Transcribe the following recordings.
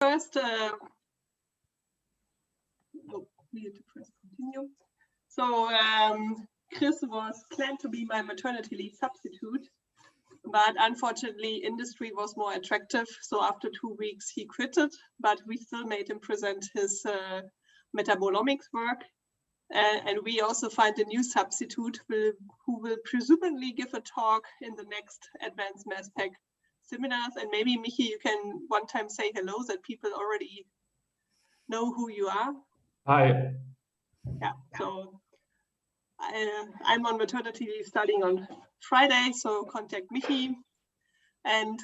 First, we had to press continue. So Chris was planned to be my maternity leave substitute, but unfortunately industry was more attractive. So after 2 weeks he quitted, but we still made him present his metabolomics work. And we also find a new substitute who will presumably give a talk in the next Advanced Mass Spec seminars. And maybe Michi, you can one time say hello that people already know who you are. Hi. Yeah, so I'm on maternity leave starting on Friday, so contact Michi. And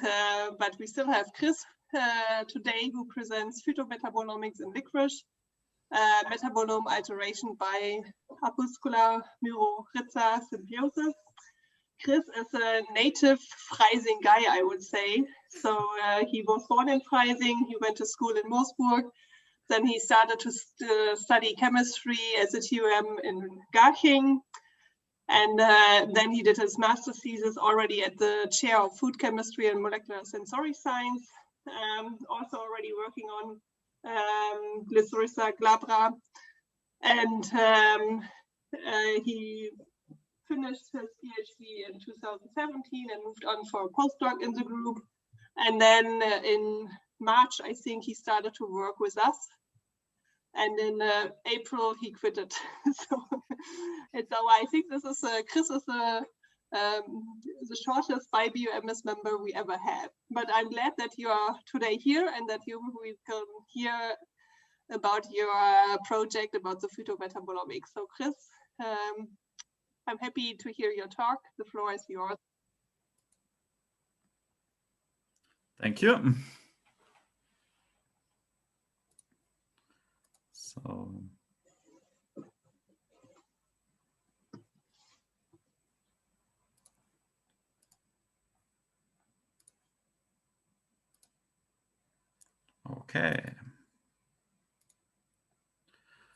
but we still have Chris today, who presents Phytometabolomics in licorice, metabolome alteration by arbuscular mycorrhiza symbiosis. Chris is a native Freising guy, I would say. So he was born in Freising, he went to school in Moosburg, then he started to study chemistry as a TUM in Garching. And then he did his master's thesis already at the chair of food chemistry and molecular sensory science, also already working on Glycyrrhiza, glabra. And he finished his PhD in 2017 and moved on for a postdoc in the group. And then in March, I think he started to work with us. And in April, he quitted. So I think this is Chris is the shortest BayBioMS member we ever had. But I'm glad that you are today here and that we can hear about your project about the phytometabolomics. So Chris, I'm happy to hear your talk. The floor is yours. Thank you. So, okay.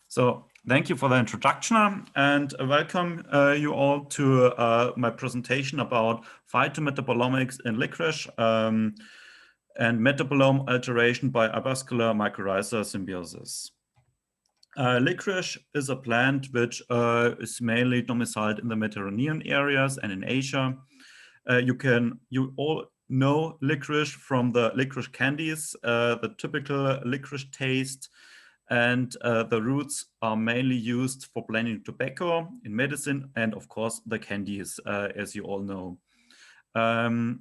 So thank you for the introduction and welcome you all to my presentation about phytometabolomics in licorice and metabolome alteration by arbuscular mycorrhiza symbiosis. Licorice is a plant which is mainly domiciled in the Mediterranean areas and in Asia. You all know licorice from the licorice candies, the typical licorice taste, and the roots are mainly used for blending tobacco in medicine and of course the candies, as you all know. The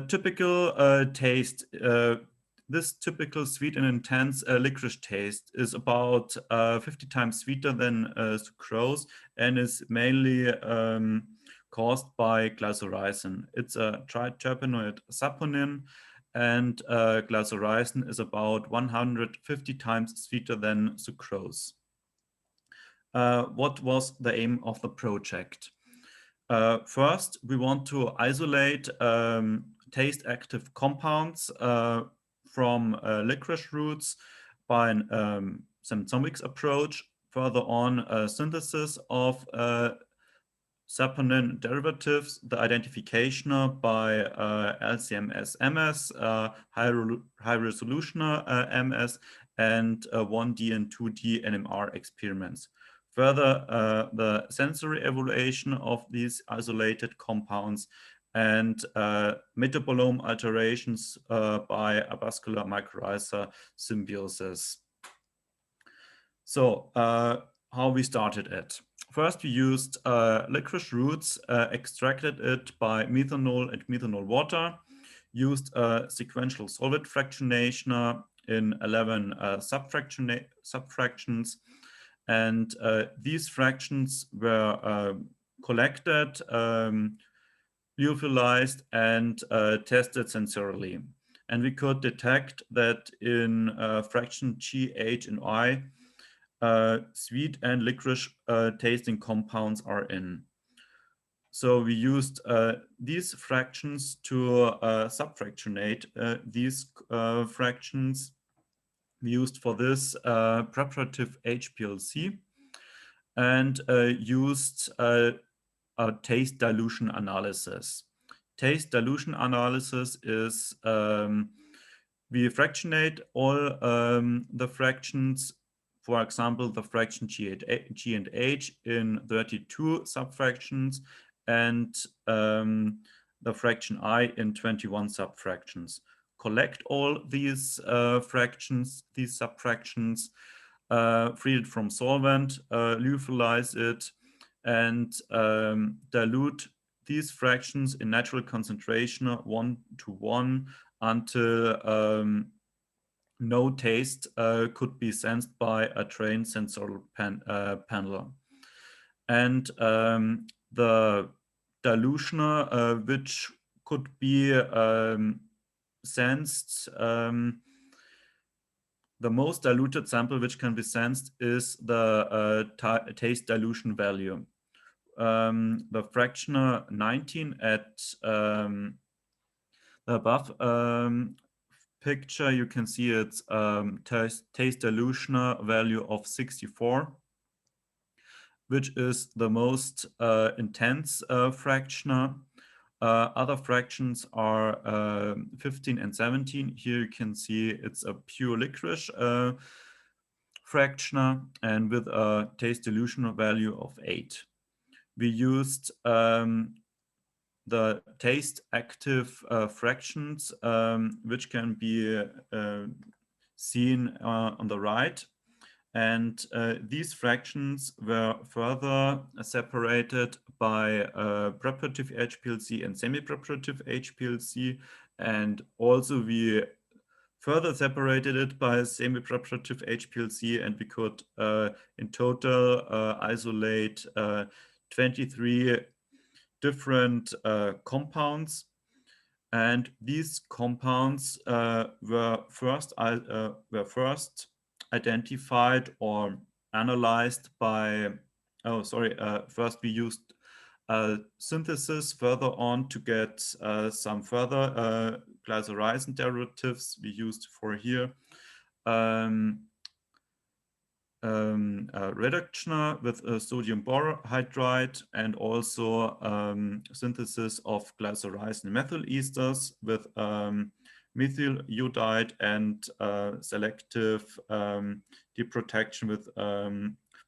typical taste, this typical sweet and intense licorice taste is about 50 times sweeter than sucrose and is mainly caused by glycyrrhizin. It's a triterpenoid saponin, and glycyrrhizin is about 150 times sweeter than sucrose. What was the aim of the project? First, we want to isolate taste-active compounds from licorice roots by an symbiosis approach. Further on, synthesis of saponin derivatives, the identification by LC-MS, high-resolution MS, and 1D and 2D NMR experiments. Further, the sensory evaluation of these isolated compounds and metabolome alterations by arbuscular mycorrhiza symbiosis. So, how we started it. First, we used licorice roots, extracted it by methanol and methanol water, used a sequential solvent fractionation in 11 subfractions, and these fractions were collected, lyophilized, and tested sensorily. And we could detect that in fraction G, H, and I, sweet and licorice tasting compounds are in. So we used these fractions to subfractionate these fractions. We used for this preparative HPLC and used a taste dilution analysis. Taste dilution analysis is We fractionate all the fractions, for example, the fraction G and H in 32 subfractions, and the fraction I in 21 subfractions. Collect all these fractions, these subfractions, treat it from solvent, lyophilize it, and dilute these fractions in natural concentration 1:1 until no taste could be sensed by a trained sensorial panel. And the dilution which could be sensed, the most diluted sample which can be sensed is the taste dilution value. The fraction 19 at the above picture, you can see its taste dilution value of 64, which is the most intense fraction. Other fractions are 15 and 17. Here you can see it's a pure licorice fraction and with a taste dilution value of 8. We used the taste active fractions, which can be seen on the right. And these fractions were further separated by preparative HPLC and semi-preparative HPLC. And also we further separated it by semi-preparative HPLC, and we could in total isolate 23 different compounds. And these compounds were first identified or analyzed by, first we used synthesis further on to get some further Glycyrrhiza derivatives we used for here. Reduction with sodium borohydride, and also synthesis of glycyrrhiza methyl esters with methyl iodide and selective deprotection with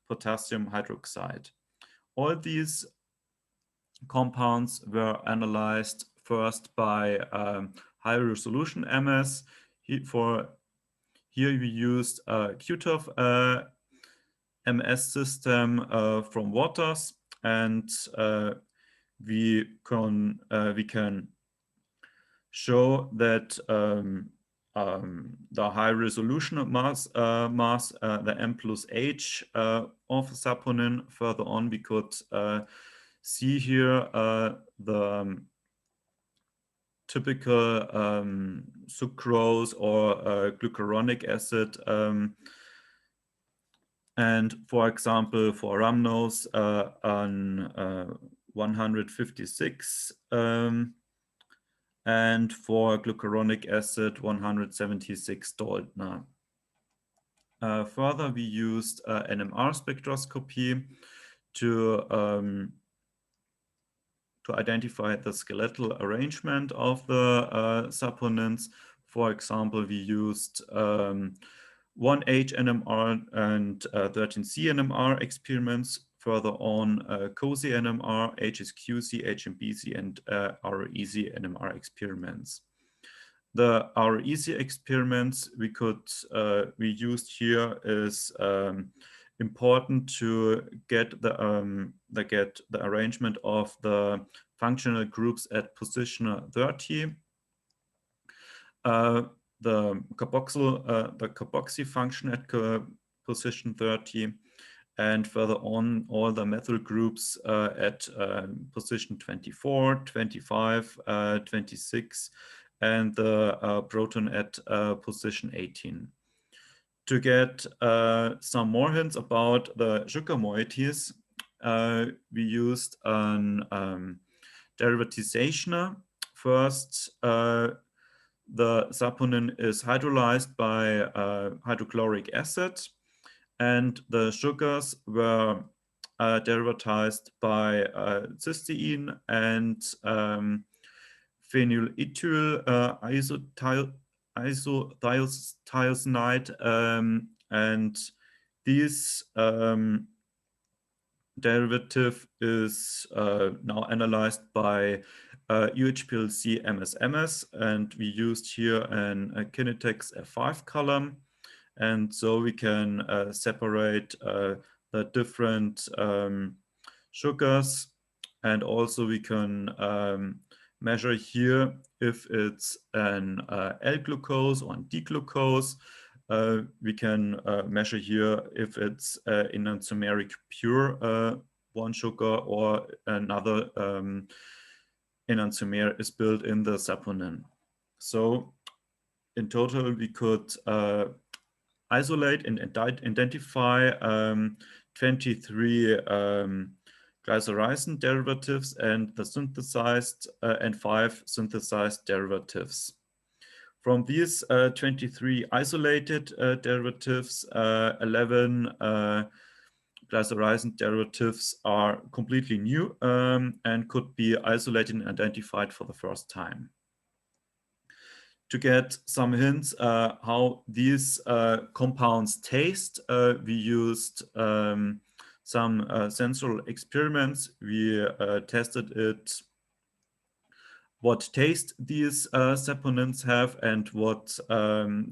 potassium hydroxide. All these compounds were analyzed first by high resolution MS. Here we used a QTOF MS system from Waters, and we can show that the high resolution mass, the M+H of saponin. Further on, we could see here the typical sucrose or glucuronic acid. And for example, for rhamnose on 156, and for glucuronic acid 176 Daltner. Further, we used NMR spectroscopy to identify the skeletal arrangement of the saponins. For example, we used 1H NMR and 13C NMR experiments. Further on, COSY NMR, HSQC, HMBC, and REZ NMR experiments. The REZ experiments we used here is important to get the arrangement of the functional groups at position 30. The carboxy function at position 30, and further on all the methyl groups at position 24, 25, 26, and the proton at position 18. To get some more hints about the sugar moieties, we used an derivatization. First, the saponin is hydrolyzed by hydrochloric acid, and the sugars were derivatized by cysteine and phenylethyl isothiocyanate, and this derivative is now analyzed by UHPLC MS, and we used here a Kinetics F5 column, and so we can separate the different sugars, and also we can measure here if it's an L-glucose or an D-glucose. We can measure here if it's enantiomeric pure one sugar or another enantiomer is built in the saponin. So in total, we could isolate and identify 23 Glycyrrhiza derivatives and the synthesized and 5 synthesized derivatives. From these 23 isolated derivatives, 11 Glycyrrhiza derivatives are completely new and could be isolated and identified for the first time. To get some hints how these compounds taste, we used some sensory experiments. We tested what taste these saponins have and what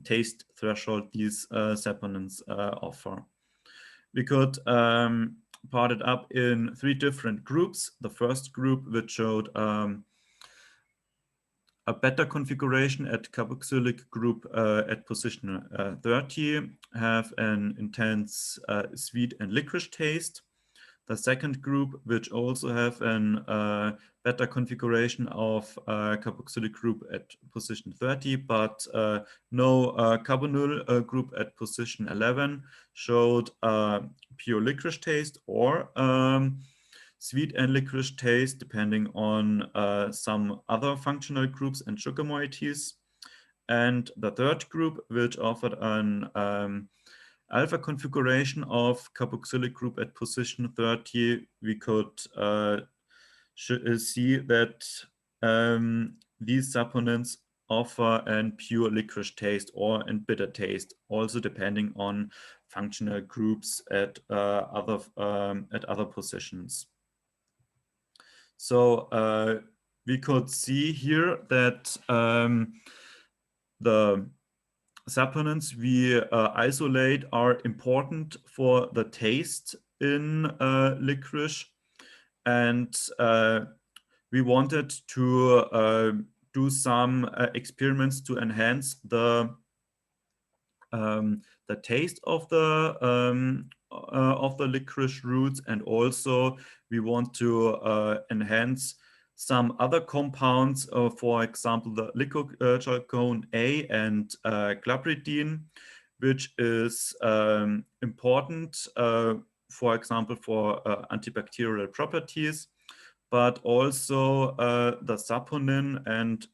taste threshold these saponins offer. We could part it up in 3 different groups. The first group, which showed a better configuration at carboxylic group at position 30, have an intense sweet and licorice taste. The second group, which also have an better configuration of carboxylic group at position 30, but no carbonyl group at position 11, showed pure licorice taste or sweet and licorice taste, depending on some other functional groups and sugar moieties. And the third group, which offered an alpha configuration of carboxylic group at position 30, we could see that these saponins offer a pure licorice taste or a bitter taste, also depending on functional groups at other positions. So we could see here that the saponins we isolate are important for the taste in licorice, and we wanted to do some experiments to enhance the taste of the licorice roots, and also we want to enhance some other compounds, for example, the licochalcone A and glabridine, which is important, for example, for antibacterial properties, but also the saponin and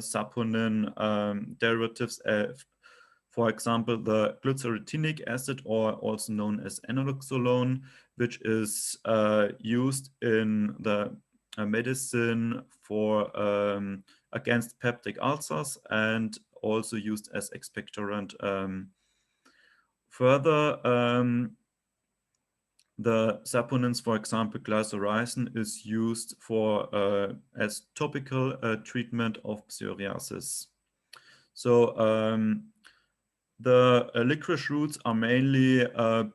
saponin derivatives, for example, the glycyrrhetinic acid, or also known as enoloxolone, which is used in the medicine for against peptic ulcers and also used as expectorant. Further, the saponins, for example, glycyrrhiza, is used for as topical treatment of psoriasis. So the licorice roots are mainly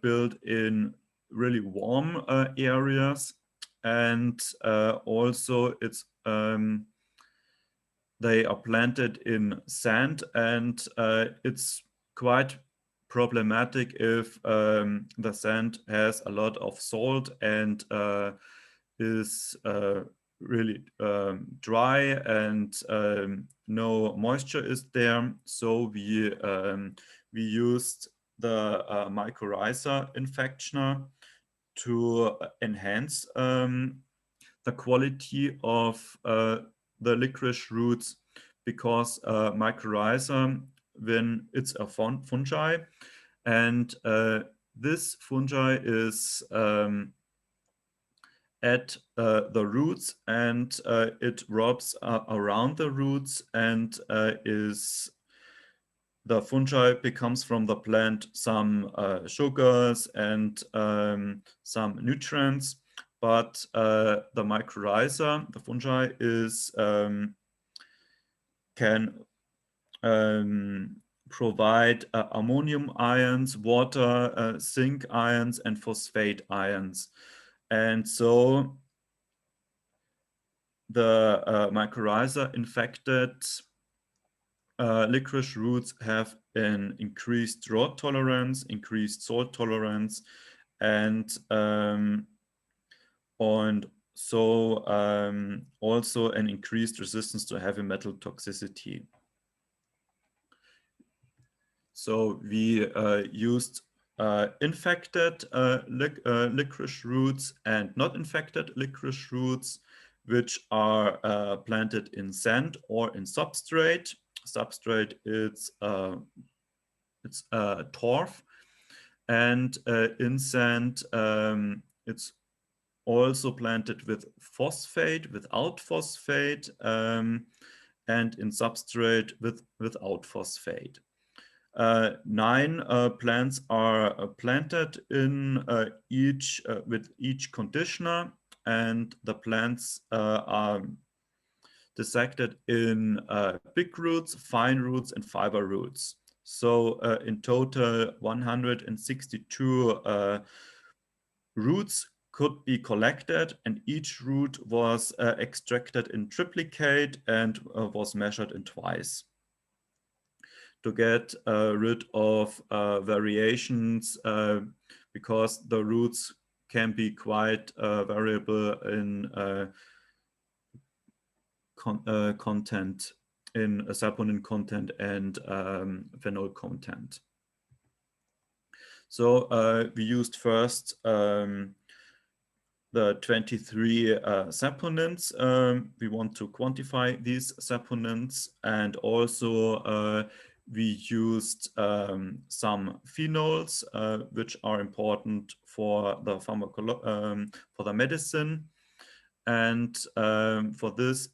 built in really warm areas, and also it's they are planted in sand, and it's quite problematic if the sand has a lot of salt and is really dry and no moisture is there. So we used the mycorrhiza infectioner to enhance the quality of the licorice roots, because mycorrhiza, when it's a fungi, and this fungi is at the roots, and it wraps around the roots and is the fungi becomes from the plant some sugars and some nutrients, but the mycorrhiza, the fungi, can provide ammonium ions, water, zinc ions, and phosphate ions. And so the mycorrhiza infected licorice roots have an increased drought tolerance, increased salt tolerance, and so also an increased resistance to heavy metal toxicity. So we used infected licorice roots and not infected licorice roots, which are planted in sand or in substrate. Substrate, it's torf, and in sand it's also planted with phosphate, without phosphate, and in substrate without phosphate. 9 plants are planted in with each conditioner, and the plants are dissected in big roots, fine roots, and fiber roots. So in total, 162 roots could be collected, and each root was extracted in triplicate and was measured in twice to get rid of variations, because the roots can be quite variable in content, in saponin content and phenol content. So we used first the 23 saponins. We want to quantify these saponins, and also we used some phenols, which are important for the for the medicine. And for this,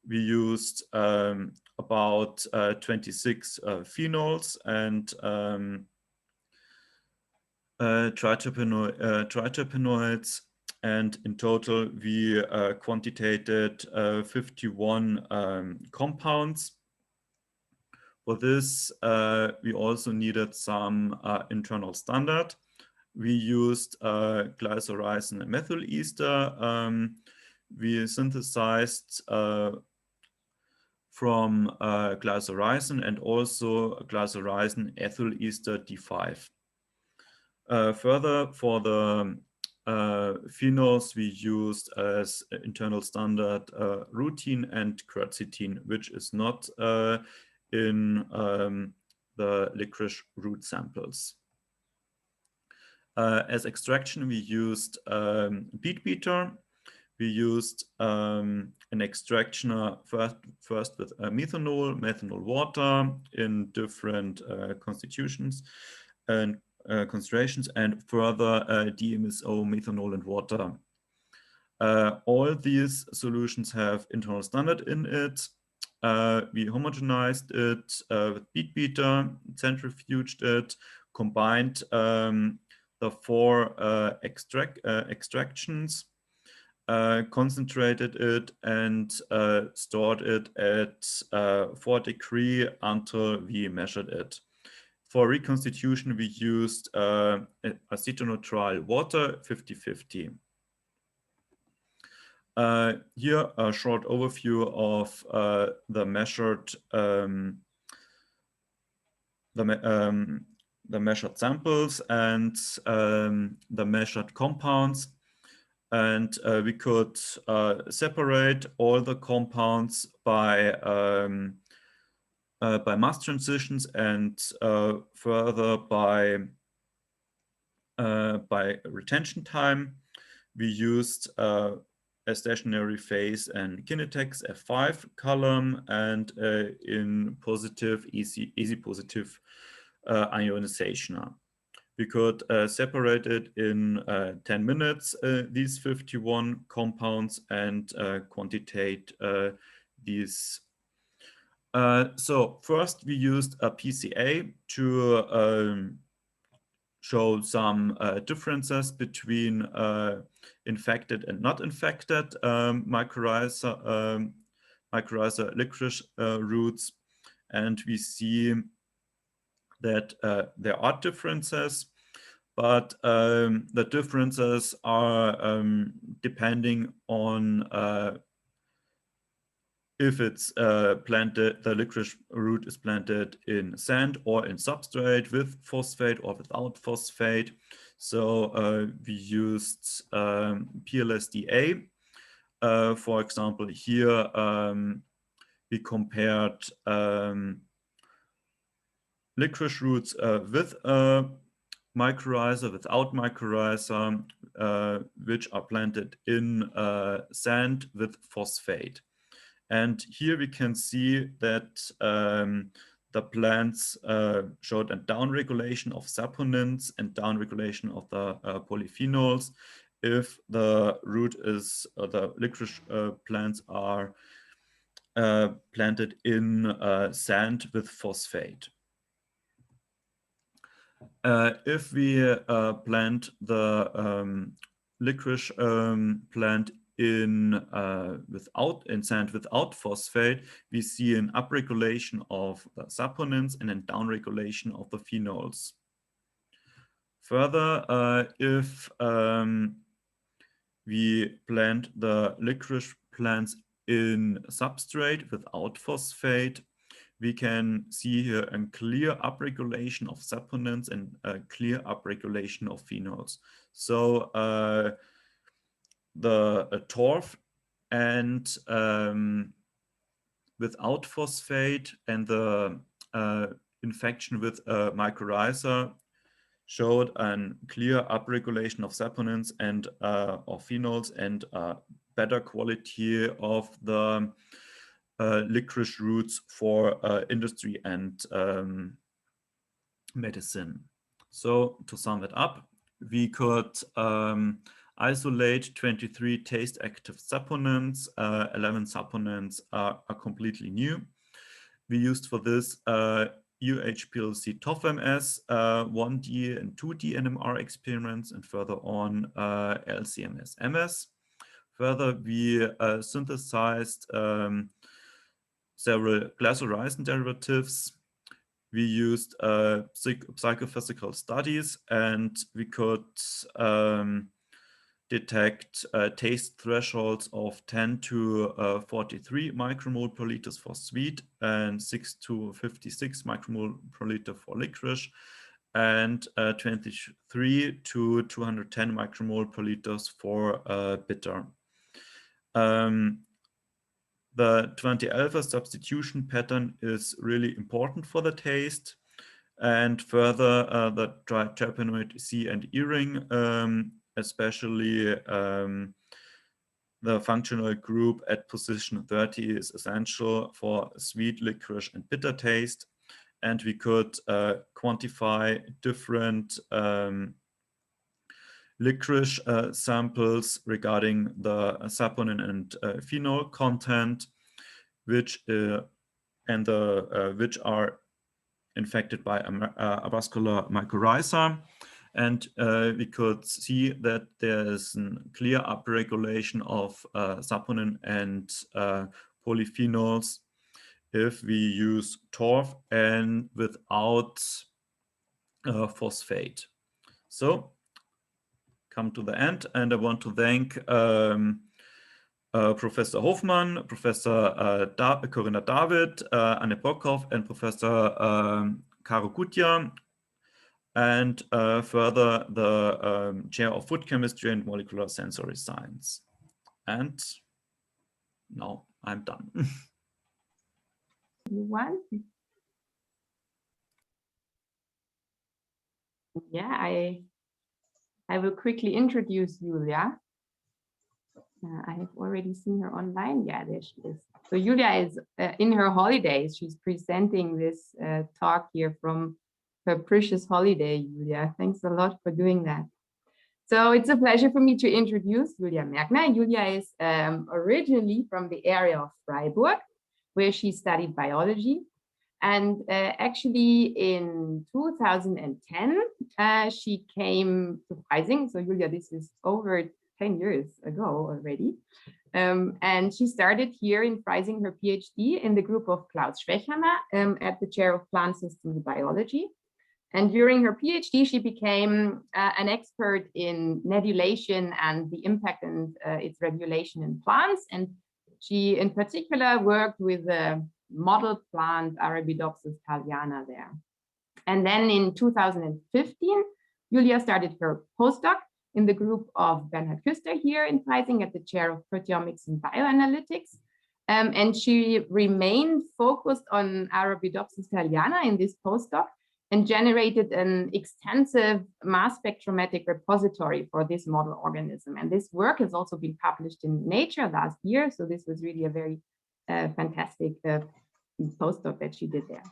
we used about 26 phenols and triterpenoids, and in total we quantitated 51 compounds. For this, we also needed some internal standard. We used glycyrrhiza and methyl ester. We synthesized from glycyrrhiza and also glycyrrhiza ethyl ester D5. Further, for the phenols, we used as internal standard rutin and quercetin, which is not in the licorice root samples. As extraction, we used beet bitter. We used an extractioner first with methanol, water in different constitutions and concentrations, and further DMSO, methanol, and water. All these solutions have internal standard in it. We homogenized it with beet bitter, centrifuged it, combined the 4 extractions, concentrated it, and stored it at 4 degrees until we measured it. For reconstitution, we used acetonitrile water 50-50. Here, a short overview of the measured samples and the measured compounds. And we could separate all the compounds by mass transitions, and further by retention time. We used a stationary phase and kinetics F5 column, and in positive, easy positive ionization. We could separate it in 10 minutes, these 51 compounds, and quantitate these So first we used a PCA to show some differences between infected and not infected mycorrhiza licorice roots, and we see that there are differences, but the differences are depending on if it's planted, the licorice root is planted in sand or in substrate with phosphate or without phosphate. So we used PLSDA. For example, here we compared licorice roots with mycorrhiza, without mycorrhiza, which are planted in sand with phosphate. And here we can see that the plants showed a downregulation of saponins and downregulation of the polyphenols if the root is, the licorice plants are planted in sand with phosphate. If we plant the licorice plant in sand without phosphate, we see an upregulation of the saponins and a downregulation of the phenols. Further, if we plant the licorice plants in substrate without phosphate, we can see here a clear upregulation of saponins and a clear upregulation of phenols. So the torf and without phosphate and the infection with mycorrhiza showed a clear upregulation of saponins and of phenols and better quality of the licorice roots for industry and medicine. So to sum it up, we could isolate 23 taste active saponins. 11 saponins are completely new. We used for this UHPLC TOF-MS 1D and 2D NMR experiments, and further on LC-MS. Further, we synthesized several Glycyrrhiza derivatives. We used psychophysical studies, and we could detect taste thresholds of 10 to 43 micromole per liter for sweet and 6 to 56 micromole per liter for licorice, and 23 to 210 micromole per liter for bitter. The 20-alpha substitution pattern is really important for the taste. And further, the terpenoid C and E ring, especially the functional group at position 30, is essential for sweet, licorice, and bitter taste. And we could quantify different licorice samples regarding the saponin and phenol content, which are infected by arbuscular mycorrhiza. And we could see that there is a clear upregulation of saponin and polyphenols if we use torf and without phosphate. So come to the end, and I want to thank Professor Hofmann, Professor Corinna David, Anne Brockhoff, and Professor Caro Gutja, and further the Chair of Food Chemistry and Molecular Sensory Science. And now I'm done. Yeah, I will quickly introduce Julia. I have already seen her online. Yeah, there she is. So Julia is in her holidays. She's presenting this talk here from her precious holiday, Julia. Thanks a lot for doing that. So it's a pleasure for me to introduce Julia Mergner. Julia is originally from the area of Freiburg. where she studied biology. And actually in 2010, she came to Freising. So Julia, this is over 10 years ago already. And she started here in Freising her PhD in the group of Klaus Schwächhammer at the chair of plant systems biology. And during her PhD, she became an expert in nebulation and the impact and its regulation in plants. And she in particular worked with the model plant Arabidopsis thaliana there. And then in 2015, Julia started her postdoc in the group of Bernhard Küster here in Freising at the chair of Proteomics and Bioanalytics. And she remained focused on Arabidopsis thaliana in this postdoc and generated an extensive mass spectrometric repository for this model organism. And this work has also been published in Nature last year. So this was really a very fantastic postdoc that she did there.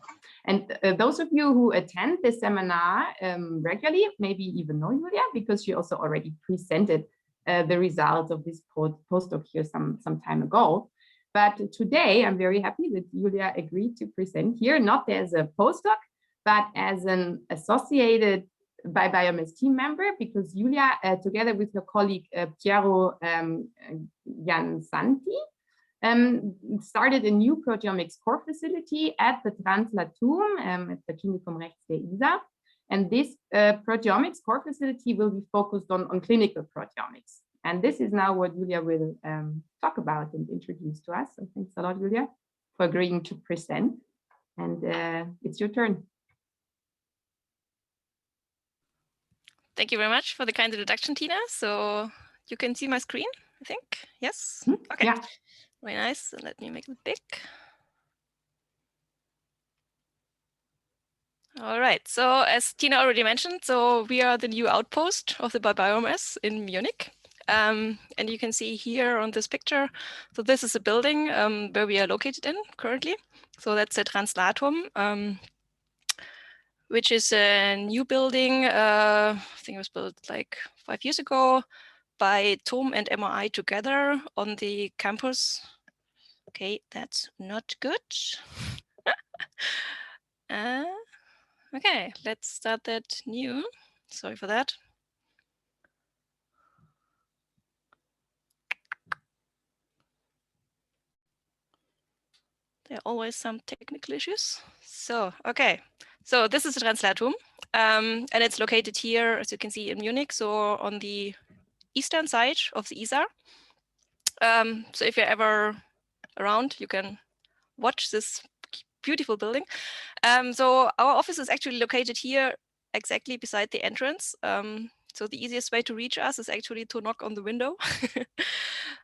And those of you who attend this seminar regularly, maybe even know Julia, because she also already presented the results of this postdoc here some time ago. But today, I'm very happy that Julia agreed to present here, not as a postdoc, but as an associated BayBioMS team member, because Julia, together with her colleague Piero Jansanti, started a new proteomics core facility at the Translatum at the Klinikum Rechts der ISA. And this proteomics core facility will be focused on clinical proteomics. And this is now what Julia will talk about and introduce to us. So thanks a lot, Julia, for agreeing to present. And it's your turn. Thank you very much for the kind introduction, Tina. So you can see my screen, I think. Yes? Okay. Yeah. Very nice. So let me make it big. All right. So as Tina already mentioned, so we are the new outpost of the BayBioMS in Munich. And you can see here on this picture, so this is a building where we are located in currently. So that's a Translatum, which is a new building. I think it was built like 5 years ago by Tom and MRI together on the campus. Okay, that's not good. Okay, let's start that new. Sorry for that. There are always some technical issues. So, okay. So this is the Translatum, and it's located here, as you can see, in Munich, so on the eastern side of the Isar. So if you're ever around, you can watch this beautiful building. So our office is actually located here exactly beside the entrance. So the easiest way to reach us is actually to knock on the window.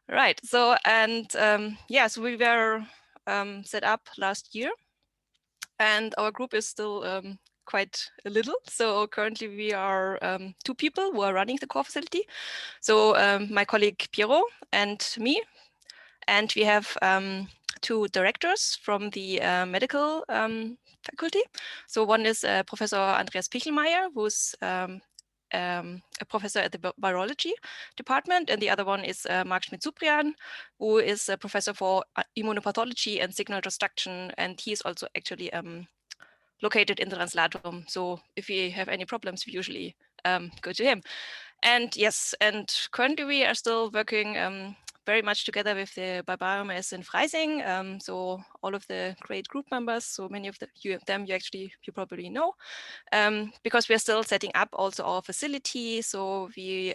Right, so, and yeah, so we were set up last year, and our group is still quite a little. So currently we are 2 people who are running the core facility. So my colleague Piero and me, and we have 2 directors from the medical faculty. So one is Professor Andreas Pichelmeier, who's a professor at the virology department, and the other one is Mark Schmid-Suprian, who is a professor for immunopathology and signal transduction, and he is also actually located in the Translatum. So if we have any problems, we usually go to him. And yes, and currently we are still working very much together with the BayBioMS in Freising. So all of the great group members, so many of them you probably know, because we are still setting up also our facility. So we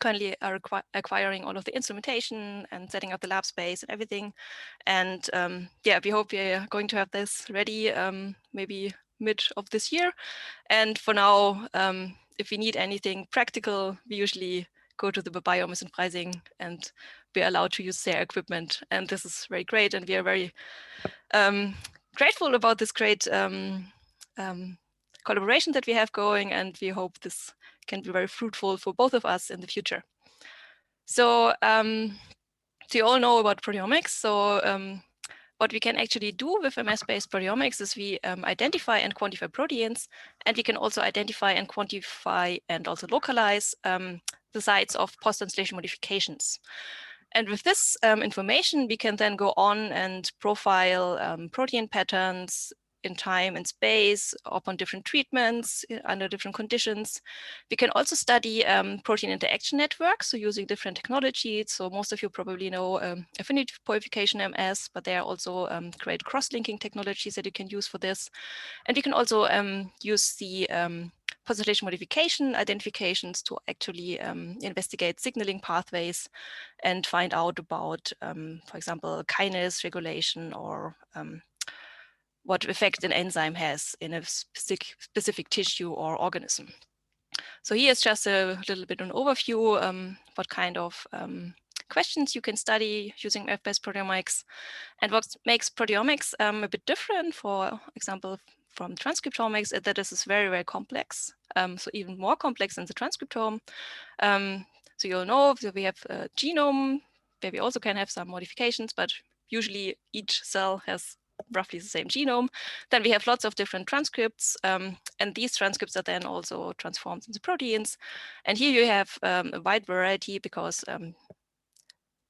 currently are acquiring all of the instrumentation and setting up the lab space and everything. And yeah, we hope we are going to have this ready maybe mid of this year. And for now, if we need anything practical, we usually go to the BayBioMS in Freising and we're allowed to use their equipment. And this is very great. And we are very grateful about this great collaboration that we have going. And we hope this can be very fruitful for both of us in the future. So you all know about proteomics. So what we can actually do with MS-based proteomics is we identify and quantify proteins, and we can also identify and quantify and also localize the sites of post-translation modifications. And with this information, we can then go on and profile protein patterns in time and space upon different treatments under different conditions. We can also study protein interaction networks, so using different technologies. So most of you probably know affinity purification MS, but there are also great cross-linking technologies that you can use for this. And we can also use the concentration modification identifications to actually investigate signaling pathways and find out about, for example, kinase regulation or what effect an enzyme has in a specific tissue or organism. So here's just a little bit an overview, what kind of questions you can study using F-based proteomics. And what makes proteomics a bit different, for example, from transcriptomics, is that this is very, very complex. So even more complex than the transcriptome. So you'll know that we have a genome, where we also can have some modifications, but usually each cell has roughly the same genome. Then we have lots of different transcripts, and these transcripts are then also transformed into proteins. And here you have a wide variety, because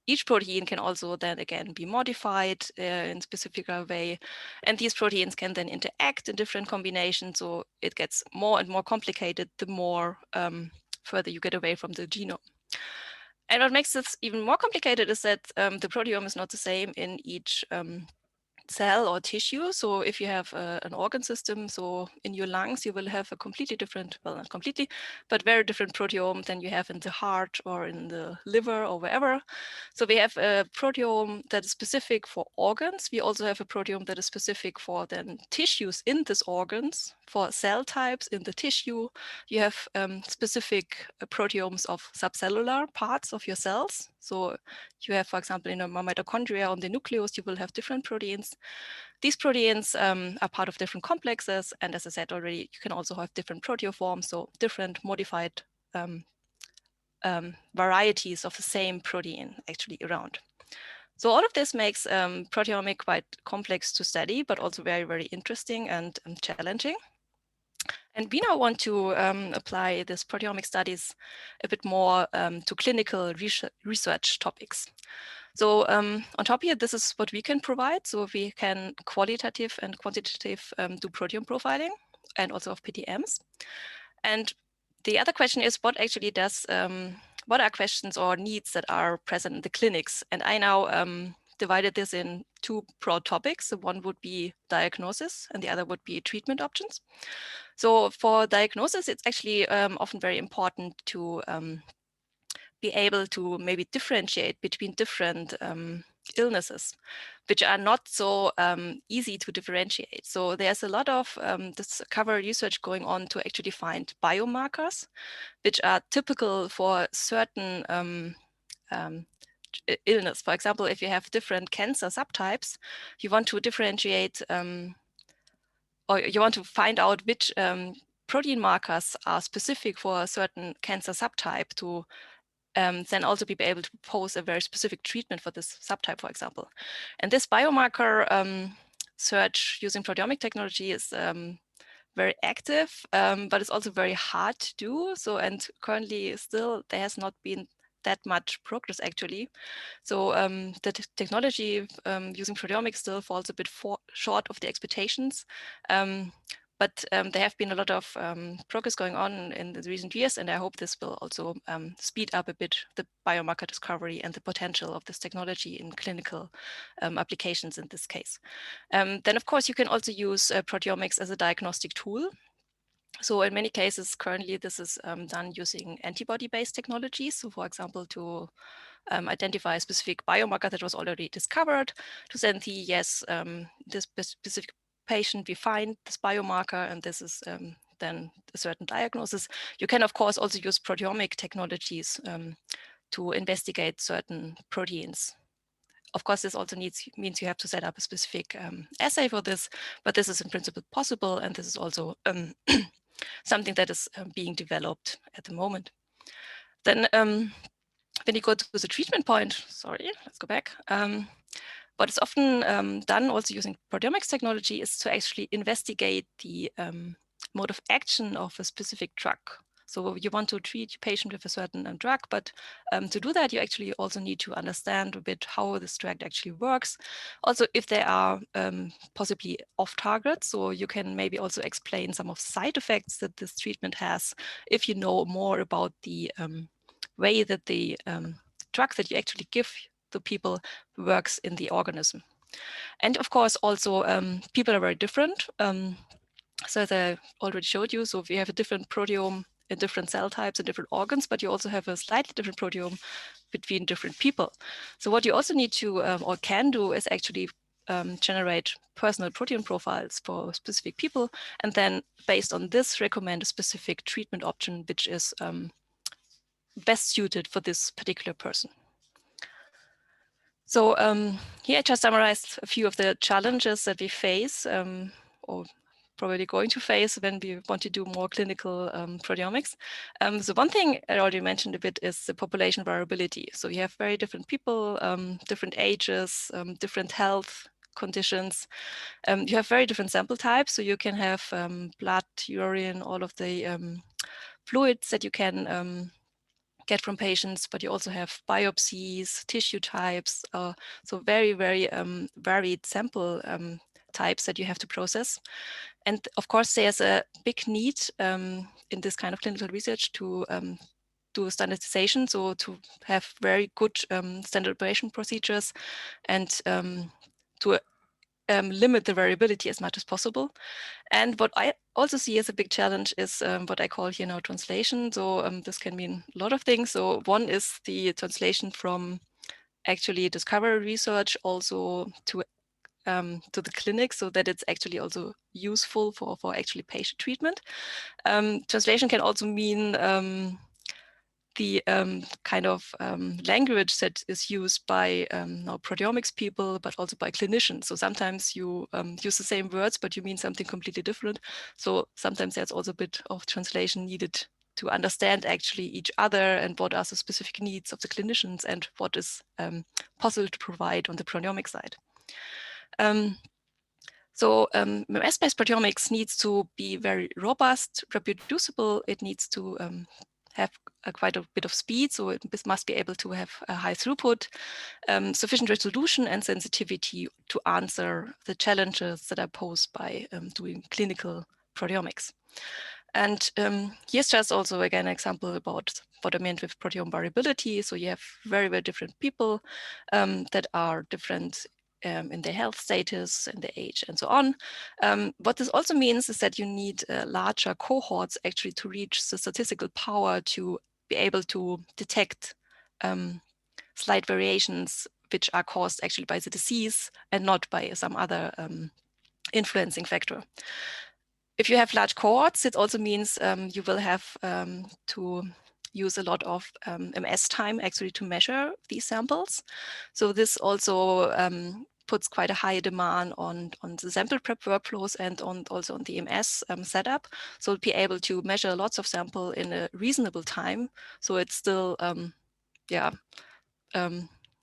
each protein can also then again be modified in a specific way. And these proteins can then interact in different combinations. So it gets more and more complicated the more further you get away from the genome. And what makes this even more complicated is that the proteome is not the same in each cell or tissue. So if you have an organ system, so in your lungs, you will have a completely different, well, not completely, but very different proteome than you have in the heart or in the liver or wherever. So we have a proteome that is specific for organs. We also have a proteome that is specific for then tissues in these organs. For cell types in the tissue, you have specific proteomes of subcellular parts of your cells. So you have, for example, in a mitochondria on the nucleus, you will have different proteins. These proteins are part of different complexes. And as I said already, you can also have different proteoforms, so different modified varieties of the same protein actually around. So all of this makes proteomics quite complex to study, but also very, very interesting and challenging. And we now want to apply this proteomic studies a bit more to clinical research topics. So on top here, this is what we can provide. So we can qualitative and quantitative do proteome profiling and also of PTMs. And the other question is, what actually does, what are questions or needs that are present in the clinics? And I now divided this in two broad topics. So one would be diagnosis and the other would be treatment options. So for diagnosis, it's actually often very important to be able to maybe differentiate between different illnesses, which are not so easy to differentiate. So there's a lot of discovery research going on to actually find biomarkers, which are typical for certain illness. For example, if you have different cancer subtypes, you want to differentiate or you want to find out which protein markers are specific for a certain cancer subtype to then also be able to propose a very specific treatment for this subtype, for example. And this biomarker search using proteomic technology is very active, but it's also very hard to do. So, and currently still there has not been that much progress actually. So the technology using proteomics still falls a bit short of the expectations. But there have been a lot of progress going on in the recent years, and I hope this will also speed up a bit the biomarker discovery and the potential of this technology in clinical applications in this case. Then, of course, you can also use proteomics as a diagnostic tool. So in many cases, currently, this is done using antibody-based technologies. So for example, to identify a specific biomarker that was already discovered, to then see, yes, this specific patient, we find this biomarker, and this is then a certain diagnosis. You can, of course, also use proteomic technologies to investigate certain proteins. Of course, this also means you have to set up a specific assay for this, but this is in principle possible, and this is also something that is being developed at the moment. Then when you go to the treatment point, sorry, let's go back. What is often done also using proteomics technology is to actually investigate the mode of action of a specific drug. So you want to treat your patient with a certain drug, but to do that, you actually also need to understand a bit how this drug actually works. Also, if they are possibly off target, so you can maybe also explain some of the side effects that this treatment has if you know more about the way that the drug that you actually give the people works in the organism. And of course, also people are very different. So as I already showed you, so we have a different proteome in different cell types and different organs, but you also have a slightly different proteome between different people. So what you also need to or can do is actually generate personal protein profiles for specific people, and then based on this recommend a specific treatment option which is best suited for this particular person. So here I just summarized a few of the challenges that we face or probably going to face when we want to do more clinical proteomics. So one thing I already mentioned a bit is the population variability. So you have very different people, different ages, different health conditions. You have very different sample types. So you can have blood, urine, all of the fluids that you can get from patients, but you also have biopsies, tissue types, so very, very varied sample types that you have to process. And of course, there's a big need in this kind of clinical research to do standardization, so to have very good standard operation procedures and to limit the variability as much as possible. And what I also see as a big challenge is what I call here now translation. So this can mean a lot of things. So one is the translation from actually discovery research also to the clinic, so that it's actually also useful for actually patient treatment. Translation can also mean the kind of language that is used by now proteomics people, but also by clinicians. So sometimes you use the same words, but you mean something completely different. So sometimes there's also a bit of translation needed to understand actually each other and what are the specific needs of the clinicians and what is possible to provide on the proteomic side. So MS-based proteomics needs to be very robust, reproducible. It needs to have quite a bit of speed, so it must be able to have a high throughput, sufficient resolution and sensitivity to answer the challenges that are posed by doing clinical proteomics. And here's just also again an example about what I meant with proteome variability. So you have very, very different people that are different in their health status and their age and so on. What this also means is that you need larger cohorts actually to reach the statistical power to be able to detect slight variations which are caused actually by the disease and not by some other influencing factor. If you have large cohorts, it also means you will have to use a lot of MS time actually to measure these samples. So this also puts quite a high demand on the sample prep workflows and also on the MS setup. So be able to measure lots of sample in a reasonable time. So it's still,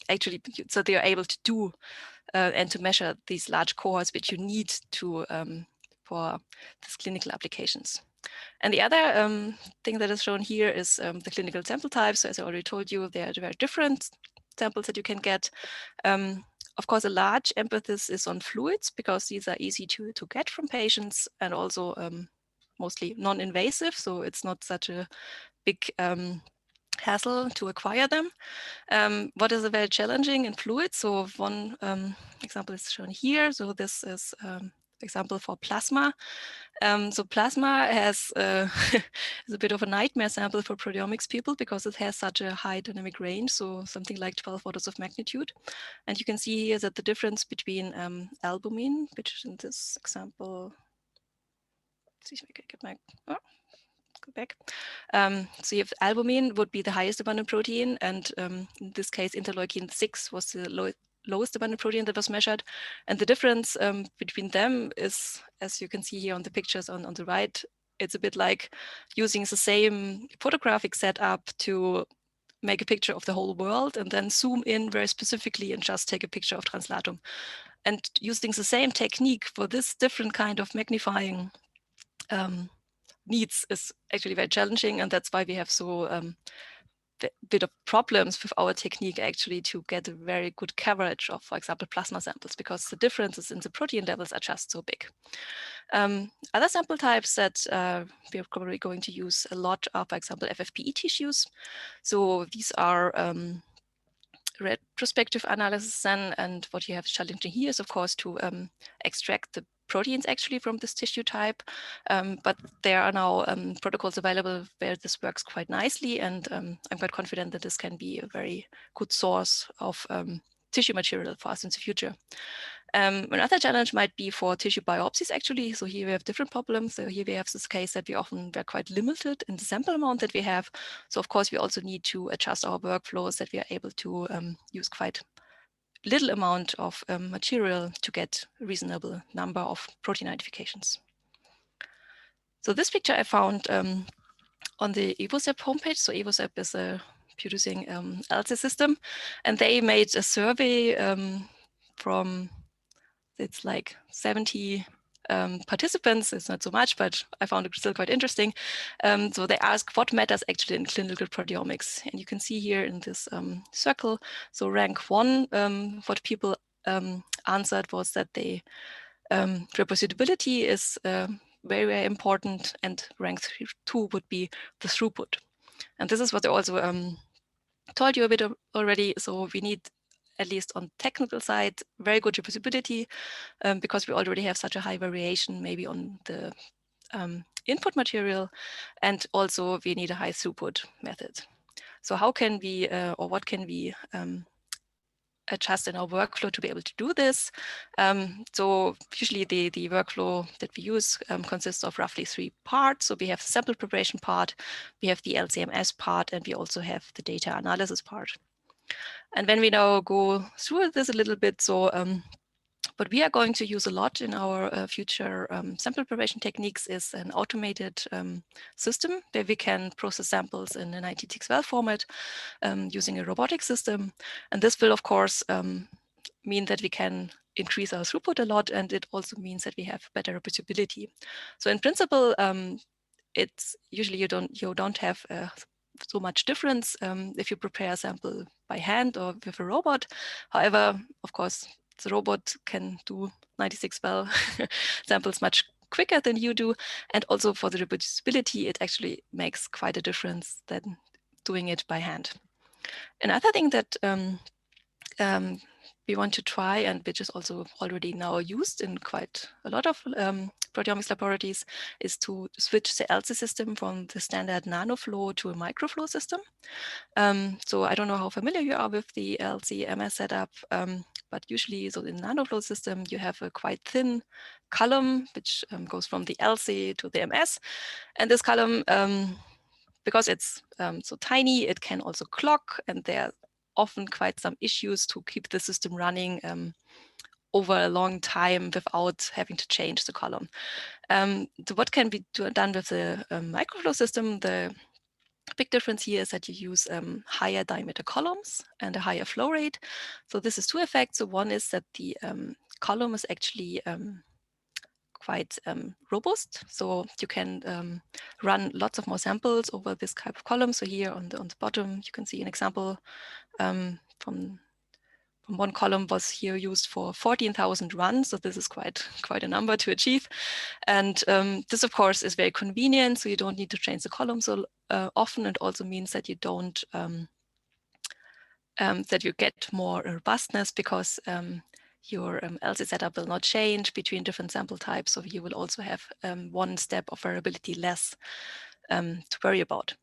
actually, so they are able to do and to measure these large cohorts which you need to for these clinical applications. And the other thing that is shown here is the clinical sample types. So as I already told you, there are very different samples that you can get. Of course, a large emphasis is on fluids because these are easy to get from patients and also mostly non-invasive. So it's not such a big hassle to acquire them. What is very challenging in fluids? So one example is shown here. So this is example for plasma. So plasma has is a bit of a nightmare sample for proteomics people because it has such a high dynamic range, so something like 12 orders of magnitude. And you can see here that the difference between albumin, which in this example, let's see if I can get my, go back. So you have albumin would be the highest abundant protein, and in this case, interleukin 6 was the lowest abundant protein that was measured. And the difference between them is, as you can see here on the pictures on the right, it's a bit like using the same photographic setup to make a picture of the whole world and then zoom in very specifically and just take a picture of translatum. And using the same technique for this different kind of magnifying needs is actually very challenging, and that's why we have so bit of problems with our technique actually to get a very good coverage of, for example, plasma samples, because the differences in the protein levels are just so big. Other sample types that we're probably going to use a lot are, for example, Ffpe tissues. So these are retrospective analysis then, and what you have challenging here is, of course, to extract the proteins actually from this tissue type, but there are now protocols available where this works quite nicely, and I'm quite confident that this can be a very good source of tissue material for us in the future. Another challenge might be for tissue biopsies actually. So here we have different problems. So here we have this case that we're quite limited in the sample amount that we have. So of course we also need to adjust our workflows that we are able to use quite little amount of material to get a reasonable number of protein identifications. So this picture I found on the EvoSep homepage. So EvoSep is a producing LC system, and they made a survey from, it's like 70 participants. It's not so much, but I found it still quite interesting. So they ask what matters actually in clinical proteomics. And you can see here in this circle, so rank 1, what people answered was that they reproducibility is very, very important, and rank 2 would be the throughput. And this is what I also told you a bit already. So we need, at least on technical side, very good reproducibility because we already have such a high variation maybe on the input material, and also we need a high throughput method. So how can we, or what can we adjust in our workflow to be able to do this? So usually the workflow that we use consists of roughly 3 parts. So we have the sample preparation part, we have the LC-MS part, and we also have the data analysis part. And when we now go through this a little bit, so what we are going to use a lot in our future sample preparation techniques is an automated system where we can process samples in a 96-well format using a robotic system. And this will, of course, mean that we can increase our throughput a lot, and it also means that we have better reproducibility. So in principle, it's usually you don't have so much difference if you prepare a sample by hand or with a robot. However, of course, the robot can do 96-well samples much quicker than you do. And also for the reproducibility, it actually makes quite a difference than doing it by hand. Another thing that we want to try, and which is also already now used in quite a lot of proteomics laboratories, is to switch the LC system from the standard nanoflow to a microflow system. So I don't know how familiar you are with the LC-MS setup, but usually, so in the nanoflow system, you have a quite thin column, which goes from the LC to the MS. And this column, because it's so tiny, it can also clog, and there are often quite some issues to keep the system running over a long time without having to change the column. So what can be done with the microflow system? The big difference here is that you use higher diameter columns and a higher flow rate. So this is 2 effects. So one is that the column is actually quite robust. So you can run lots of more samples over this type of column. So here on the bottom, you can see an example from one column was here used for 14,000 runs. So this is quite a number to achieve. And this, of course, is very convenient. So you don't need to change the column so often. It also means that you don't, that you get more robustness because your LC setup will not change between different sample types. So you will also have 1 step of variability less to worry about.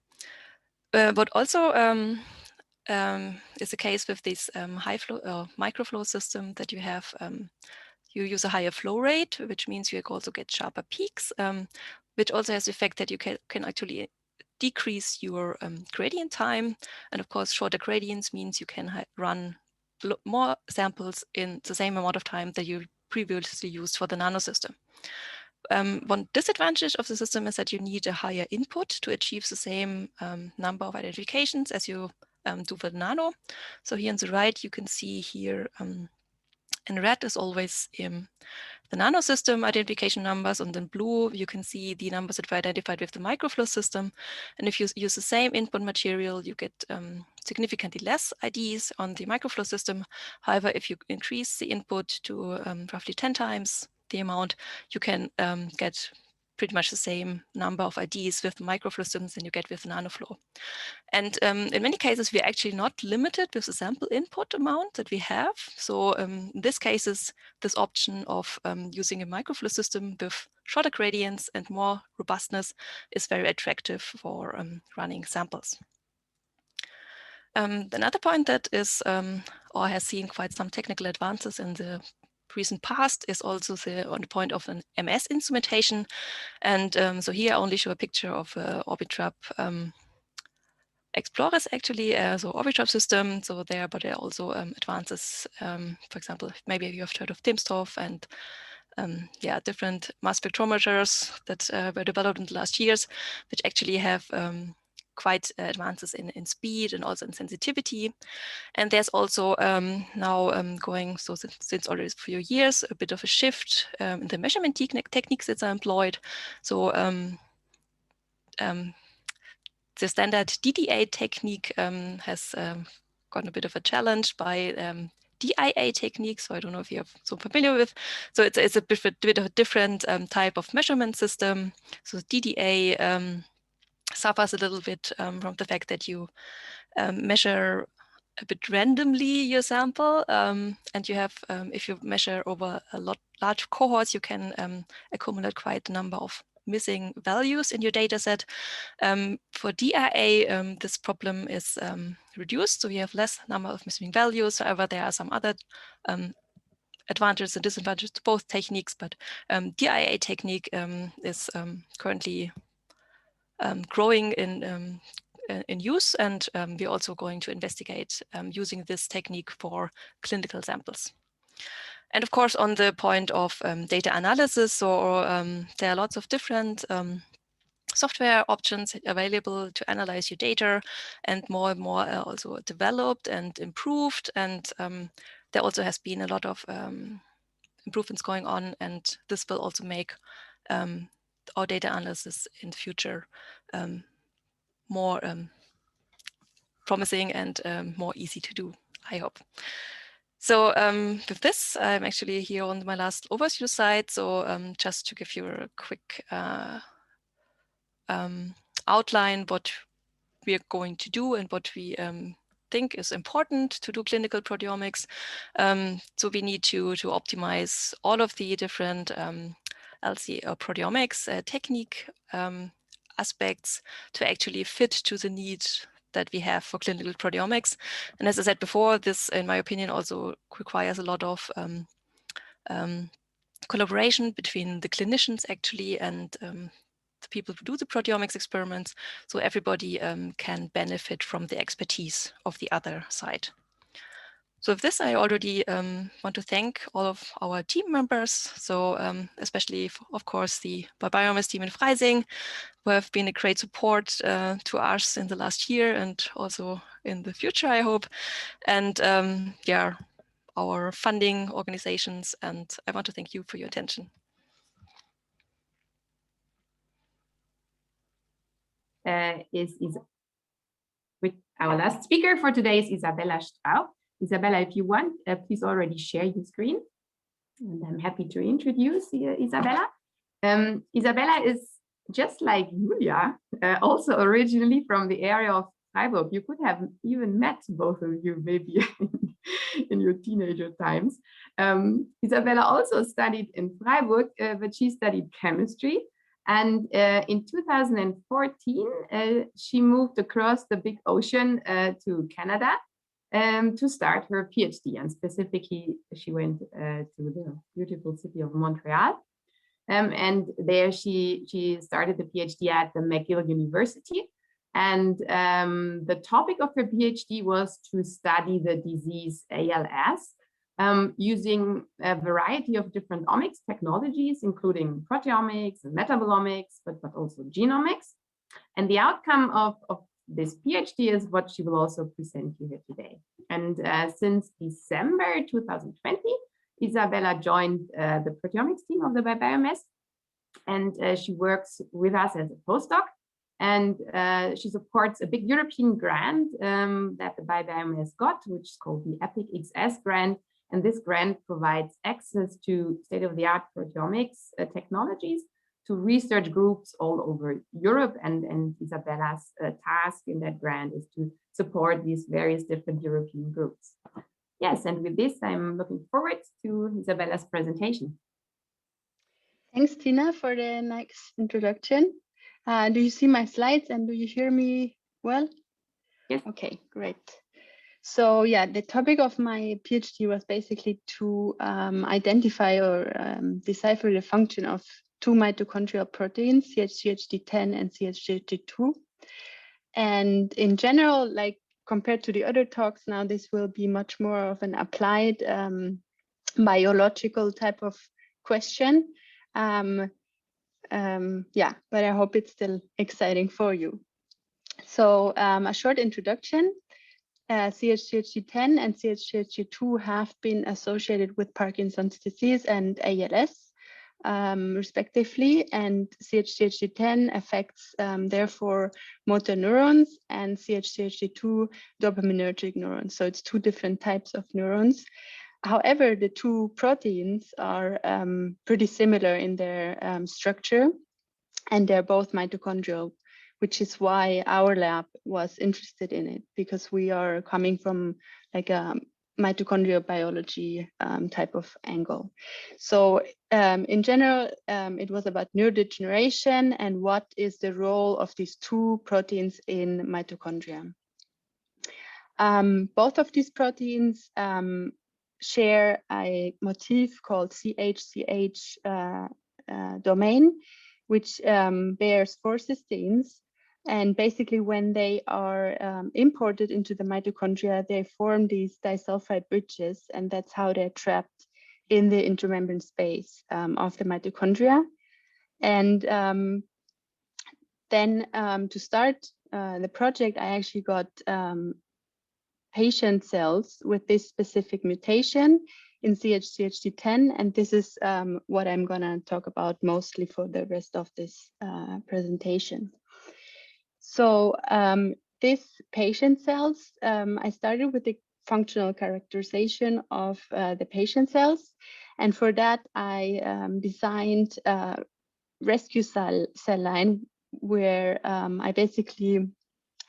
But also is the case with this high flow microflow system that you have. You use a higher flow rate, which means you also get sharper peaks, which also has the effect that you can actually decrease your gradient time. And of course, shorter gradients means you can run more samples in the same amount of time that you previously used for the nano system. One disadvantage of the system is that you need a higher input to achieve the same number of identifications as you do with nano. So here on the right, you can see here In red is always the nanosystem identification numbers, and in blue you can see the numbers that were identified with the microflow system. And if you use the same input material, you get significantly less IDs on the microflow system. However, if you increase the input to roughly 10 times the amount, you can get pretty much the same number of IDs with microflow systems than you get with nanoflow. And in many cases, we're actually not limited with the sample input amount that we have. So in this cases, this option of using a microflow system with shorter gradients and more robustness is very attractive for running samples. Another point that is or has seen quite some technical advances in the recent past is also on the point of an MS instrumentation. And so here I only show a picture of Orbitrap Explorers actually, so Orbitrap system. So there, but there are also advances. For example, maybe you have heard of timsTOF and yeah, different mass spectrometers that were developed in the last years, which actually have quite advances in speed and also in sensitivity. And there's also now going, so since already a few years, a bit of a shift in the measurement techniques that are employed. So the standard Dda technique has gotten a bit of a challenge by DIA technique. So I don't know if you're so familiar with. So it's a bit of a different type of measurement system. So DDA suffers a little bit from the fact that you measure a bit randomly your sample, and you have, if you measure over a large cohorts, you can accumulate quite a number of missing values in your data set. For DIA, this problem is reduced, so you have less number of missing values. However, there are some other advantages and disadvantages to both techniques, but DIA technique is currently growing in use, and we're also going to investigate using this technique for clinical samples. And of course, on the point of data analysis, or there are lots of different software options available to analyze your data, and more are also developed and improved. And there also has been a lot of improvements going on, and this will also make our data analysis in the future more promising and more easy to do, I hope. So with this, I'm actually here on my last overview slide. So just to give you a quick outline what we are going to do and what we think is important to do clinical proteomics. So we need to optimize all of the different LC or proteomics technique aspects to actually fit to the need that we have for clinical proteomics. And as I said before, this, in my opinion, also requires a lot of collaboration between the clinicians actually and the people who do the proteomics experiments, so everybody can benefit from the expertise of the other side. So with this, I already want to thank all of our team members. So especially, of course, the BayBioMS team in Freising, who have been a great support to us in the last year and also in the future, I hope. And yeah, our funding organizations. And I want to thank you for your attention. With our last speaker for today is Isabella Straub. Isabella, if you want, please already share your screen. And I'm happy to introduce Isabella. Isabella is just like Julia, also originally from the area of Freiburg. You could have even met both of you maybe in your teenager times. Isabella also studied in Freiburg, but she studied chemistry. And in 2014, she moved across the big ocean to Canada to start her PhD. And specifically, she went to the beautiful city of Montreal. And there she started the PhD at the McGill University. And the topic of her PhD was to study the disease ALS using a variety of different omics technologies, including proteomics and metabolomics, but also genomics. And the outcome of this PhD is what she will also present you here today. And since December 2020, Isabella joined the proteomics team of the BayBioMS, and she works with us as a postdoc. And she supports a big European grant that the BayBioMS got, which is called the EPIC XS grant. And this grant provides access to state-of-the-art proteomics technologies to research groups all over Europe. And Isabella's task in that grant is to support these various different European groups. Yes, and with this, I'm looking forward to Isabella's presentation. Thanks, Tina, for the nice introduction. Do you see my slides and do you hear me well? Yes. Okay, great. So yeah, the topic of my PhD was basically to identify or decipher the function of two mitochondrial proteins, CHCHD10 and CHCHD2. And in general, like compared to the other talks, now this will be much more of an applied biological type of question. Yeah, but I hope it's still exciting for you. So a short introduction. CHCHD10 and CHCHD2 have been associated with Parkinson's disease and ALS, respectively, and CHCHD10 affects, therefore, motor neurons, and CHCHD2 dopaminergic neurons. So it's two different types of neurons. However, the two proteins are pretty similar in their structure, and they're both mitochondrial, which is why our lab was interested in it, because we are coming from like a mitochondrial biology type of angle. So in general, it was about neurodegeneration and what is the role of these two proteins in mitochondria. Both of these proteins share a motif called CH-CH domain, which bears 4 cysteines. And basically, when they are imported into the mitochondria, they form these disulfide bridges, and that's how they're trapped in the intramembrane space of the mitochondria. And then to start the project, I actually got patient cells with this specific mutation in CHCHD10, and this is what I'm gonna talk about mostly for the rest of this presentation. So these patient cells, I started with the functional characterization of the patient cells, and for that I designed a rescue cell line where I basically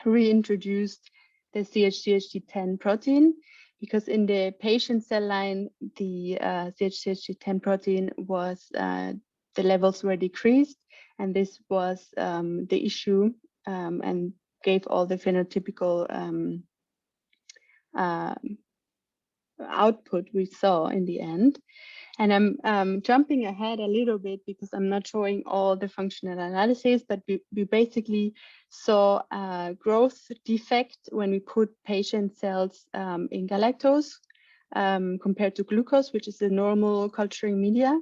reintroduced the CHCHD10 protein, because in the patient cell line, the CHCHD10 protein was, the levels were decreased, and this was the issue and gave all the phenotypical output we saw in the end. And I'm jumping ahead a little bit because I'm not showing all the functional analysis, but we basically saw a growth defect when we put patient cells in galactose compared to glucose, which is the normal culturing media.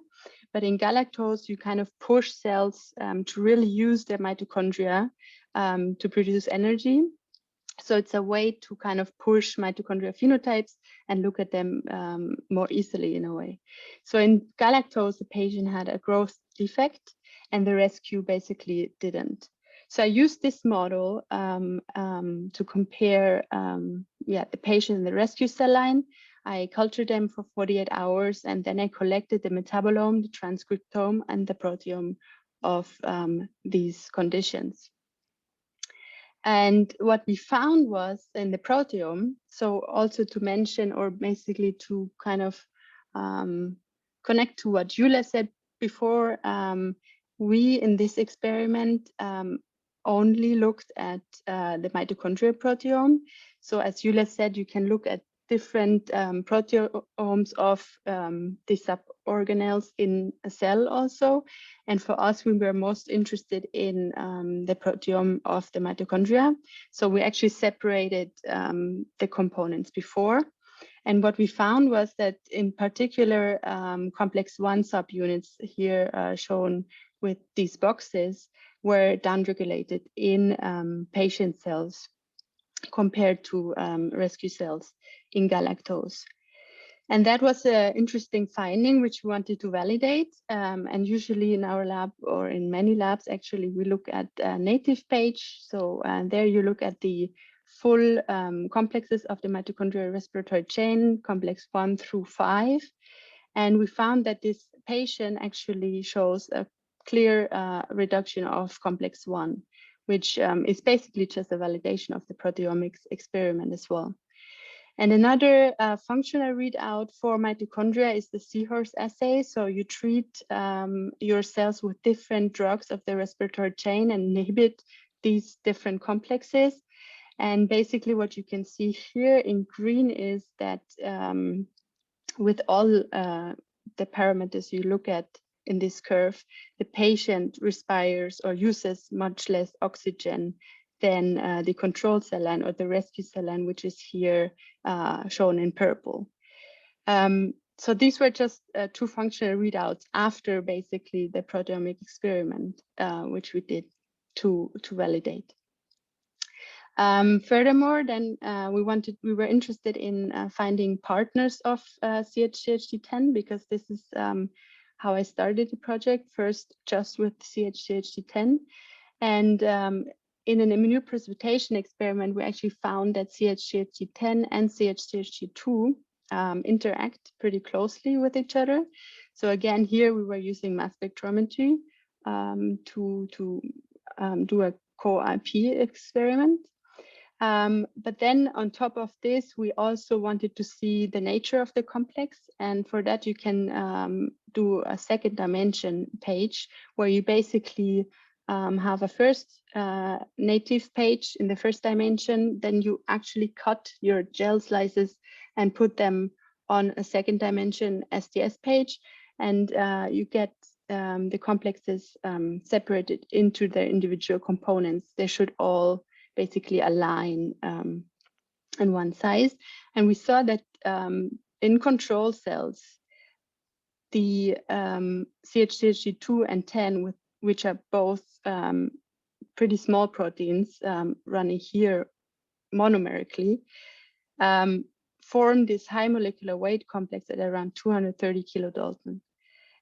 But in galactose, you kind of push cells to really use their mitochondria to produce energy. So it's a way to kind of push mitochondrial phenotypes and look at them more easily in a way. So in galactose, the patient had a growth defect and the rescue basically didn't. So I used this model to compare the patient and the rescue cell line. I cultured them for 48 hours and then I collected the metabolome, the transcriptome, and the proteome of these conditions. And what we found was in the proteome, so also to mention, or basically to kind of connect to what Julia said before, we in this experiment only looked at the mitochondrial proteome. So as Julia said, you can look at different proteomes of the suborganelles in a cell also. And for us, we were most interested in the proteome of the mitochondria. So we actually separated the components before. And what we found was that in particular, complex 1 subunits here shown with these boxes were downregulated in patient cells compared to rescue cells in galactose. And that was an interesting finding, which we wanted to validate. And usually in our lab, or in many labs, actually, we look at a native page. So there you look at the full complexes of the mitochondrial respiratory chain, complex 1 through 5. And we found that this patient actually shows a clear reduction of complex 1, which is basically just a validation of the proteomics experiment as well. And another functional readout for mitochondria is the Seahorse assay. So you treat your cells with different drugs of the respiratory chain and inhibit these different complexes. And basically what you can see here in green is that with all the parameters you look at in this curve, the patient respires or uses much less oxygen than the control cell line or the rescue cell line, which is here shown in purple. So these were just 2 functional readouts after basically the proteomic experiment, which we did to validate. Furthermore, then we were interested in finding partners of CHCHD10, because this is how I started the project, first just with CHCHD10. And in an immunoprecipitation experiment, we actually found that CHCHD10 and CHCHD2 interact pretty closely with each other. So again, here we were using mass spectrometry to do a co-IP experiment. But then on top of this, we also wanted to see the nature of the complex. And for that, you can do a second dimension page where you basically have a first native page in the first dimension, then you actually cut your gel slices and put them on a second dimension STS page, and you get the complexes separated into their individual components. They should all basically align in one size. And we saw that in control cells, the CHCHD2 and 10, which are both pretty small proteins running here monomerically, form this high molecular weight complex at around 230 kilodalton.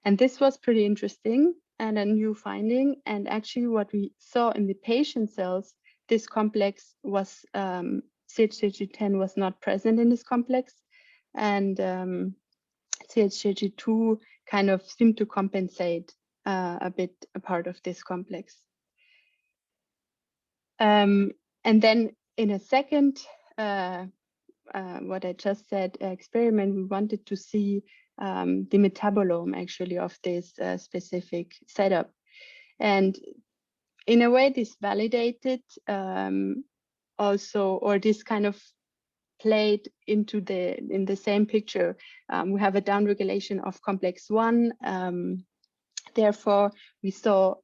And this was pretty interesting and a new finding. And actually what we saw in the patient cells, this complex was, CHCHD10 was not present in this complex. And CHCHD2 kind of seemed to compensate a bit a part of this complex. And then in a second, what I just said, experiment, we wanted to see the metabolome actually of this specific setup. And in a way, this validated also, or this kind of played into in the same picture. We have a downregulation of complex 1. Therefore, we saw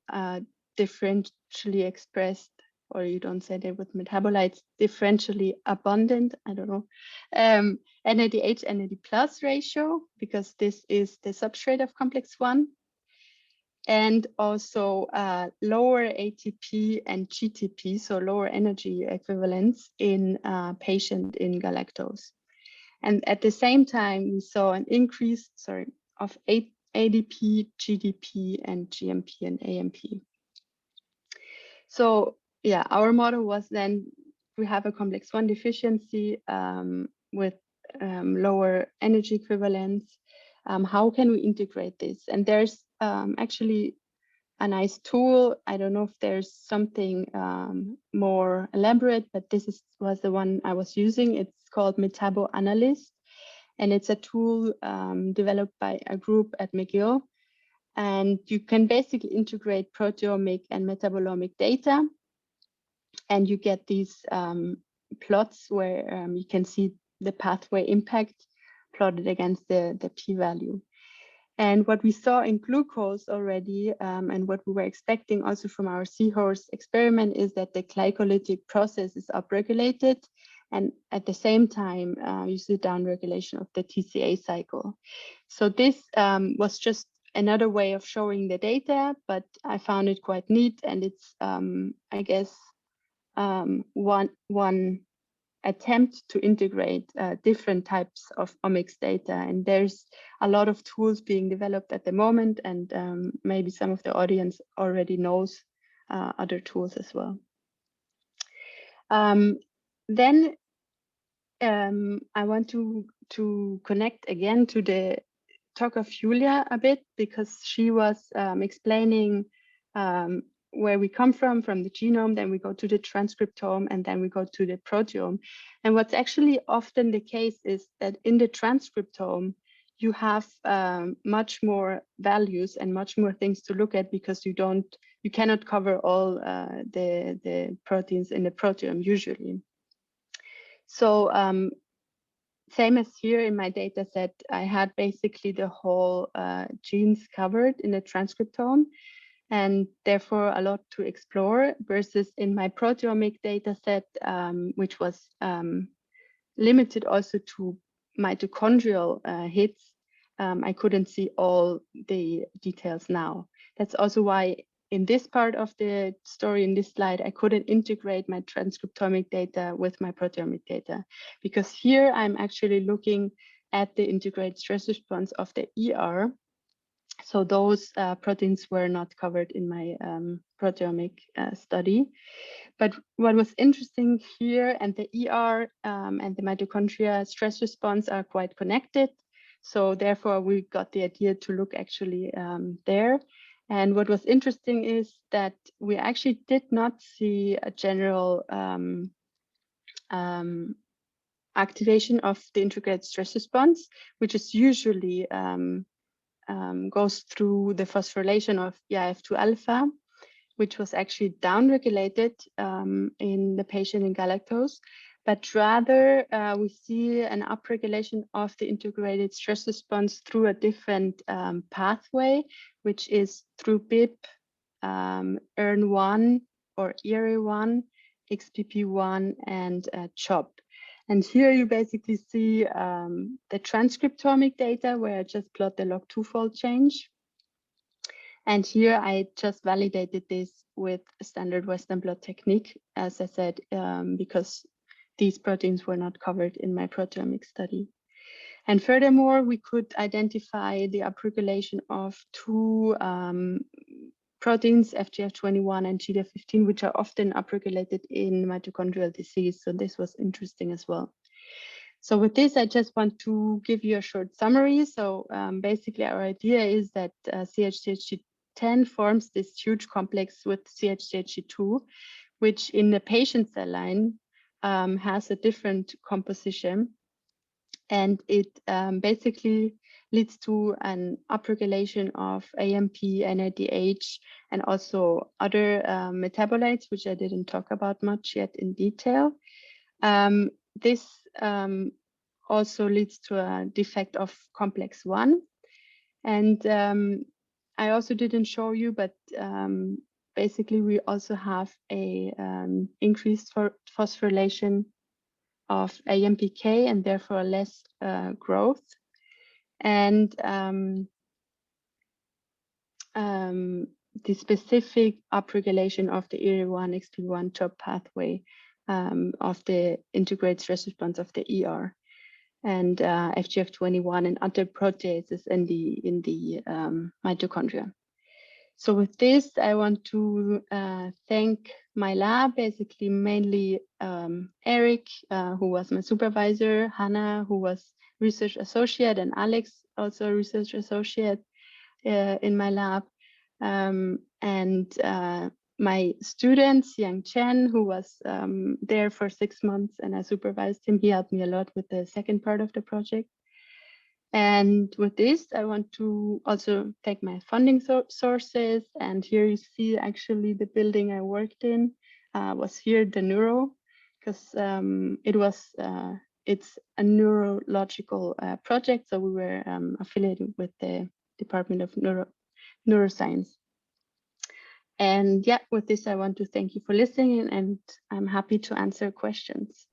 differentially expressed, or you don't say that with metabolites, differentially abundant, I don't know, NADH, NAD plus ratio, because this is the substrate of complex 1. And also lower ATP and GTP, so lower energy equivalents in patient in galactose. And at the same time, we saw an increase, of ADP, GDP, and GMP and AMP. So yeah, our model was then we have a complex 1 deficiency with lower energy equivalents. How can we integrate this? And there's actually a nice tool. I don't know if there's something more elaborate, but this was the one I was using. It's called MetaboAnalyst, and it's a tool developed by a group at McGill. And you can basically integrate proteomic and metabolomic data, and you get these plots where you can see the pathway impact plotted against the p-value. And what we saw in glucose already, and what we were expecting also from our Seahorse experiment, is that the glycolytic process is upregulated, and at the same time, you see downregulation of the TCA cycle. So this was just another way of showing the data, but I found it quite neat, and it's, I guess, one attempt to integrate different types of omics data. And there's a lot of tools being developed at the moment, and maybe some of the audience already knows other tools as well. Then I want to connect again to the talk of Julia a bit, because she was explaining where we come from the genome, then we go to the transcriptome, and then we go to the proteome. And what's actually often the case is that in the transcriptome, you have much more values and much more things to look at, because you cannot cover all the proteins in the proteome usually. So same as here in my data set, I had basically the whole genes covered in the transcriptome, and therefore a lot to explore, versus in my proteomic data set, which was limited also to mitochondrial hits. I couldn't see all the details now. That's also why in this part of the story, in this slide, I couldn't integrate my transcriptomic data with my proteomic data, because here I'm actually looking at the integrated stress response of the ER. So those proteins were not covered in my proteomic study. But what was interesting here, and the ER and the mitochondria stress response are quite connected. So therefore we got the idea to look actually there. And what was interesting is that we actually did not see a general activation of the integrated stress response, which is usually goes through the phosphorylation of eIF2 alpha, which was actually downregulated in the patient in galactose. But rather, we see an upregulation of the integrated stress response through a different pathway, which is through BIP, ERN1 or ERA1, XPP1, and CHOP. And here you basically see the transcriptomic data, where I just plot the log2-fold change. And here I just validated this with standard Western blot technique, as I said, because these proteins were not covered in my proteomic study. And furthermore, we could identify the upregulation of two proteins, FGF21 and Gda15, which are often upregulated in mitochondrial disease. So this was interesting as well. So with this, I just want to give you a short summary. So basically our idea is that CHCHG10 forms this huge complex with CHCHG2, which in the patient cell line has a different composition. And it basically leads to an upregulation of AMP, NADH, and also other metabolites, which I didn't talk about much yet in detail. This also leads to a defect of complex 1. And I also didn't show you, but basically we also have a increased phosphorylation of AMPK, and therefore less growth. And the specific upregulation of the ERA1, XP1 CHOP pathway of the integrated stress response of the ER, and FGF21 and other proteases in the mitochondria. So with this, I want to thank my lab, basically mainly Eric, who was my supervisor, Hannah, who was research associate, and Alex, also a research associate in my lab, and my student, Yang Chen, who was there for 6 months, and I supervised him. He helped me a lot with the second part of the project. And with this, I want to also thank my funding sources. And here you see actually the building I worked in was here, the neuro, because it's a neurological project. So we were affiliated with the Department of Neuroscience. And yeah, with this, I want to thank you for listening, and I'm happy to answer questions.